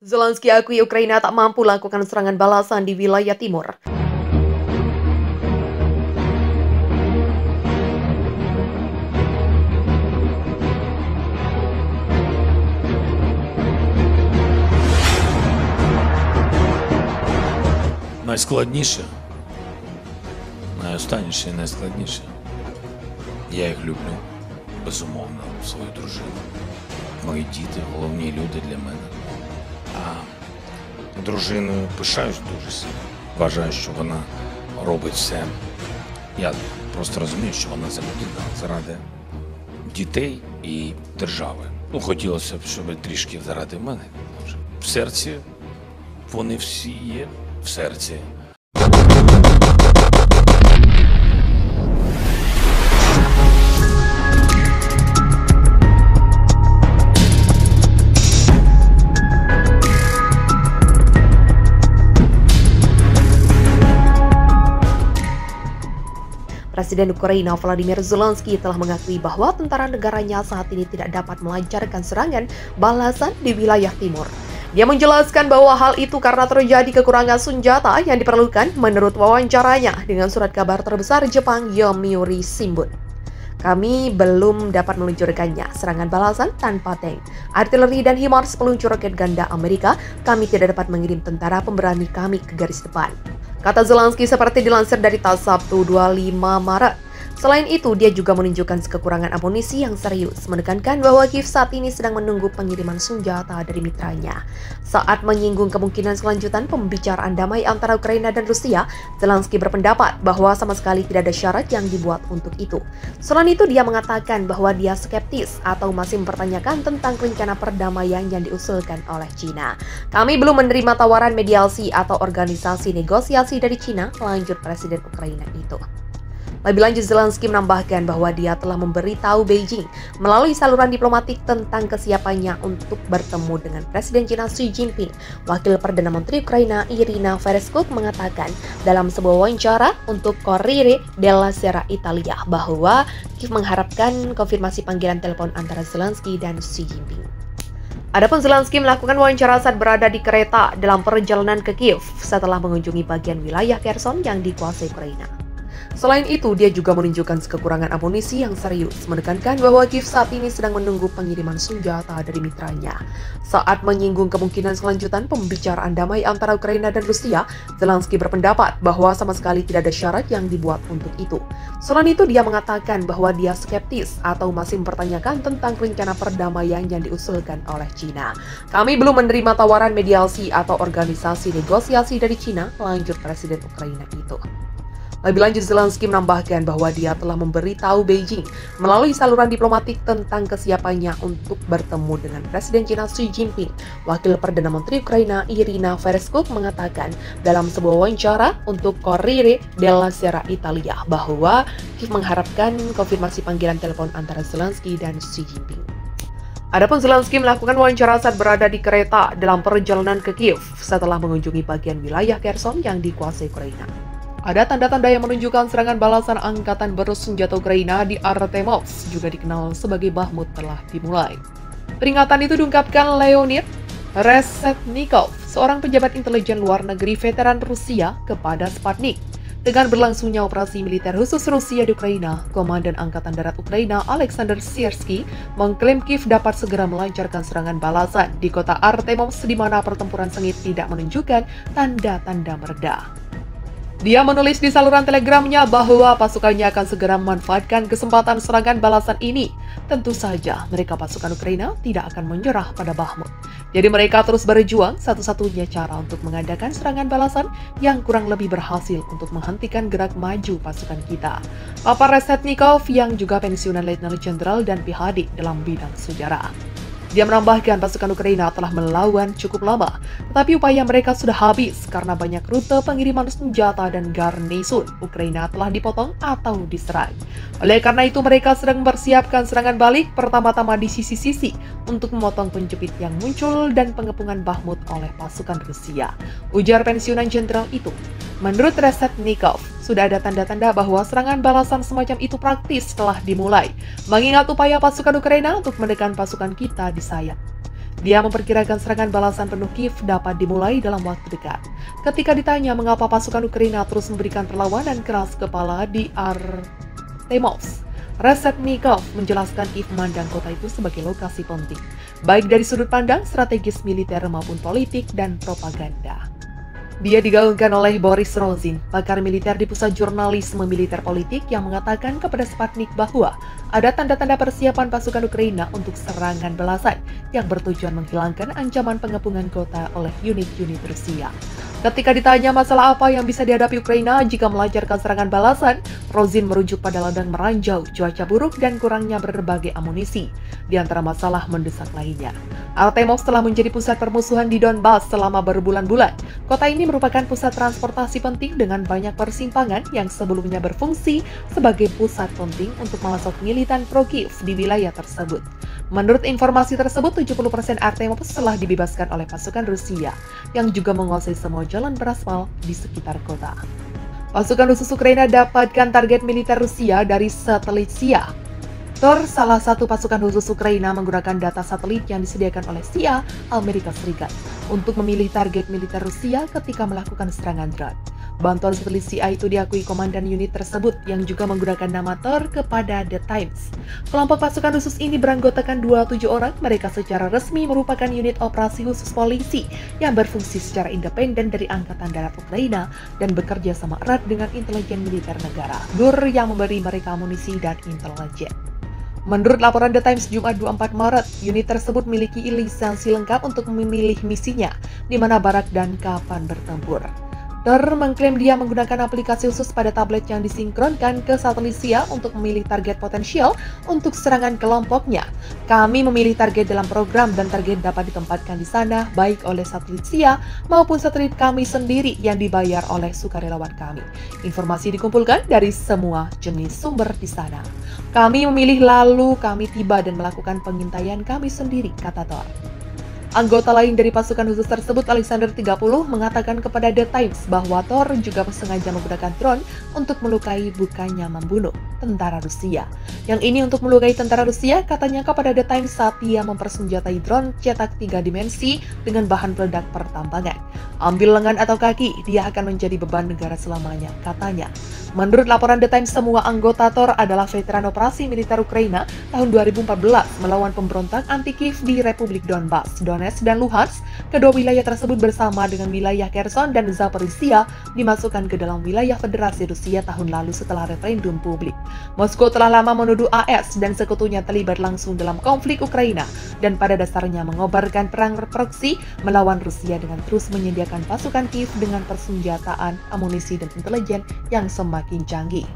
Zelensky akui Ukraina tak mampu lakukan serangan balasan di wilayah timur. Найскладніше, найостанніше і найскладніше. Я їх люблю, безумовно, свою дружину. Мої діти – головні люди для мене. А дружиною пишаюсь дуже сильно. Вважаю, що вона робить все. Я просто розумію, що вона людина заради дітей і держави. Хотілося б, щоб трішки заради мене. В серці вони всі є. В серці. Presiden Ukraina Volodymyr Zelensky telah mengakui bahwa tentara negaranya saat ini tidak dapat melancarkan serangan balasan di wilayah timur. Dia menjelaskan bahwa hal itu karena terjadi kekurangan senjata yang diperlukan menurut wawancaranya dengan surat kabar terbesar Jepang Yomiuri Shimbun. Kami belum dapat meluncurkannya, serangan balasan tanpa tank, artileri dan HIMARS peluncur roket ganda Amerika, kami tidak dapat mengirim tentara pemberani kami ke garis depan. Kata Zelensky seperti dilansir dari TASS Sabtu 25 Maret. Selain itu, dia juga menunjukkan kekurangan amunisi yang serius, menekankan bahwa Kiev saat ini sedang menunggu pengiriman senjata dari mitranya. Saat menyinggung kemungkinan selanjutan pembicaraan damai antara Ukraina dan Rusia, Zelensky berpendapat bahwa sama sekali tidak ada syarat yang dibuat untuk itu. Selain itu, dia mengatakan bahwa dia skeptis atau masih mempertanyakan tentang rencana perdamaian yang diusulkan oleh China. Kami belum menerima tawaran mediasi atau organisasi negosiasi dari China, lanjut Presiden Ukraina itu. Lebih lanjut, Zelensky menambahkan bahwa dia telah memberitahu Beijing melalui saluran diplomatik tentang kesiapannya untuk bertemu dengan Presiden China Xi Jinping. Wakil Perdana Menteri Ukraina Irina Vereshchuk mengatakan dalam sebuah wawancara untuk Corriere della Sera Italia bahwa Kiev mengharapkan konfirmasi panggilan telepon antara Zelensky dan Xi Jinping. Adapun Zelensky melakukan wawancara saat berada di kereta dalam perjalanan ke Kiev setelah mengunjungi bagian wilayah Kherson yang dikuasai Ukraina. Selain itu, dia juga menunjukkan kekurangan amunisi yang serius, menekankan bahwa Kiev saat ini sedang menunggu pengiriman senjata dari mitranya. Saat menyinggung kemungkinan selanjutan pembicaraan damai antara Ukraina dan Rusia, Zelensky berpendapat bahwa sama sekali tidak ada syarat yang dibuat untuk itu. Selain itu, dia mengatakan bahwa dia skeptis atau masih mempertanyakan tentang rencana perdamaian yang diusulkan oleh China. Kami belum menerima tawaran mediasi atau organisasi negosiasi dari China, lanjut Presiden Ukraina itu. Lebih lanjut, Zelensky menambahkan bahwa dia telah memberitahu Beijing melalui saluran diplomatik tentang kesiapannya untuk bertemu dengan Presiden China Xi Jinping. Wakil Perdana Menteri Ukraina Irina Vereshchuk mengatakan dalam sebuah wawancara untuk Corriere della Sera Italia bahwa Kiev mengharapkan konfirmasi panggilan telepon antara Zelensky dan Xi Jinping. Adapun Zelensky melakukan wawancara saat berada di kereta dalam perjalanan ke Kiev setelah mengunjungi bagian wilayah Kherson yang dikuasai Ukraina. Ada tanda-tanda yang menunjukkan serangan balasan angkatan bersenjata Ukraina di Artemovsk, juga dikenal sebagai Bakhmut, telah dimulai. Peringatan itu diungkapkan Leonid Reshetnikov, seorang pejabat intelijen luar negeri veteran Rusia, kepada Sputnik. Dengan berlangsungnya operasi militer khusus Rusia di Ukraina, Komandan Angkatan Darat Ukraina Alexander Siersky mengklaim Kiev dapat segera melancarkan serangan balasan di kota Artemovsk di mana pertempuran sengit tidak menunjukkan tanda-tanda mereda. Dia menulis di saluran telegramnya bahwa pasukannya akan segera memanfaatkan kesempatan serangan balasan ini. Tentu saja mereka pasukan Ukraina tidak akan menyerah pada Bakhmut. Jadi mereka terus berjuang, satu-satunya cara untuk mengadakan serangan balasan yang kurang lebih berhasil untuk menghentikan gerak maju pasukan kita. Papa Reshetnikov yang juga pensiunan Letnan Jenderal dan PhD dalam bidang sejarah. Dia menambahkan pasukan Ukraina telah melawan cukup lama, tetapi upaya mereka sudah habis karena banyak rute pengiriman senjata dan garnison Ukraina telah dipotong atau diserang. Oleh karena itu mereka sedang mempersiapkan serangan balik pertama-tama di sisi-sisi untuk memotong penjepit yang muncul dan pengepungan Bakhmut oleh pasukan Rusia, ujar pensiunan jenderal itu. Menurut Reshetnikov, sudah ada tanda-tanda bahwa serangan balasan semacam itu praktis telah dimulai, mengingat upaya pasukan Ukraina untuk menekan pasukan kita di sayap. Dia memperkirakan serangan balasan penuh Kiev dapat dimulai dalam waktu dekat. Ketika ditanya mengapa pasukan Ukraina terus memberikan perlawanan keras kepala di Artemovsk, Reshetnikov menjelaskan Kiev memandang kota itu sebagai lokasi penting, baik dari sudut pandang strategis militer maupun politik dan propaganda. Dia digaungkan oleh Boris Rozin, pakar militer di Pusat Jurnalisme Militer Politik yang mengatakan kepada Sputnik bahwa ada tanda-tanda persiapan pasukan Ukraina untuk serangan balasan yang bertujuan menghilangkan ancaman pengepungan kota oleh unit-unit Rusia. Ketika ditanya masalah apa yang bisa dihadapi Ukraina jika melancarkan serangan balasan, Rozin merujuk pada ladang meranjau, cuaca buruk, dan kurangnya berbagai amunisi, di antara masalah mendesak lainnya. Artemovsk telah menjadi pusat permusuhan di Donbas selama berbulan-bulan. Kota ini merupakan pusat transportasi penting dengan banyak persimpangan yang sebelumnya berfungsi sebagai pusat penting untuk memasok militan pro-Kiev di wilayah tersebut. Menurut informasi tersebut, 70% Artemovsk telah dibebaskan oleh pasukan Rusia yang juga menguasai semua jalan beraspal di sekitar kota. Pasukan khusus Ukraina dapatkan target militer Rusia dari satelit SIA. Thor, salah satu pasukan khusus Ukraina, menggunakan data satelit yang disediakan oleh SIA Amerika Serikat untuk memilih target militer Rusia ketika melakukan serangan drone. Bantuan satelit SIA itu diakui komandan unit tersebut yang juga menggunakan nama Thor kepada The Times. Kelompok pasukan khusus ini beranggotakan 27 orang. Mereka secara resmi merupakan unit operasi khusus polisi yang berfungsi secara independen dari Angkatan Darat Ukraina dan bekerja sama erat dengan intelijen militer negara, GUR, yang memberi mereka amunisi dan intelijen. Menurut laporan The Times Jumat 24 Maret, unit tersebut memiliki lisensi lengkap untuk memilih misinya, di mana barak dan kapan bertempur. Thor mengklaim dia menggunakan aplikasi khusus pada tablet yang disinkronkan ke satelit SIA untuk memilih target potensial untuk serangan kelompoknya. Kami memilih target dalam program dan target dapat ditempatkan di sana baik oleh satelit SIA maupun satelit kami sendiri yang dibayar oleh sukarelawan kami. Informasi dikumpulkan dari semua jenis sumber di sana. Kami memilih lalu kami tiba dan melakukan pengintaian kami sendiri, kata Thor. Anggota lain dari pasukan khusus tersebut, Alexander 30, mengatakan kepada The Times bahwa Thor juga sengaja menggunakan drone untuk melukai bukannya membunuh tentara Rusia. Yang ini untuk melukai tentara Rusia, katanya kepada The Times saat dia mempersenjatai drone cetak 3 dimensi dengan bahan peledak pertambangan. Ambil lengan atau kaki, dia akan menjadi beban negara selamanya, katanya. Menurut laporan The Times, semua anggota Thor adalah veteran operasi militer Ukraina tahun 2014 melawan pemberontak anti-Kiev di Republik Donbas, Donetsk, dan Luhansk. Kedua wilayah tersebut bersama dengan wilayah Kherson dan Zaporizhia dimasukkan ke dalam wilayah Federasi Rusia tahun lalu setelah referendum publik. Moskow telah lama menuduh AS dan sekutunya terlibat langsung dalam konflik Ukraina dan pada dasarnya mengobarkan perang proksi melawan Rusia dengan terus menyediakan pasukan Kiev dengan persenjataan, amunisi, dan intelijen yang semakin canggih.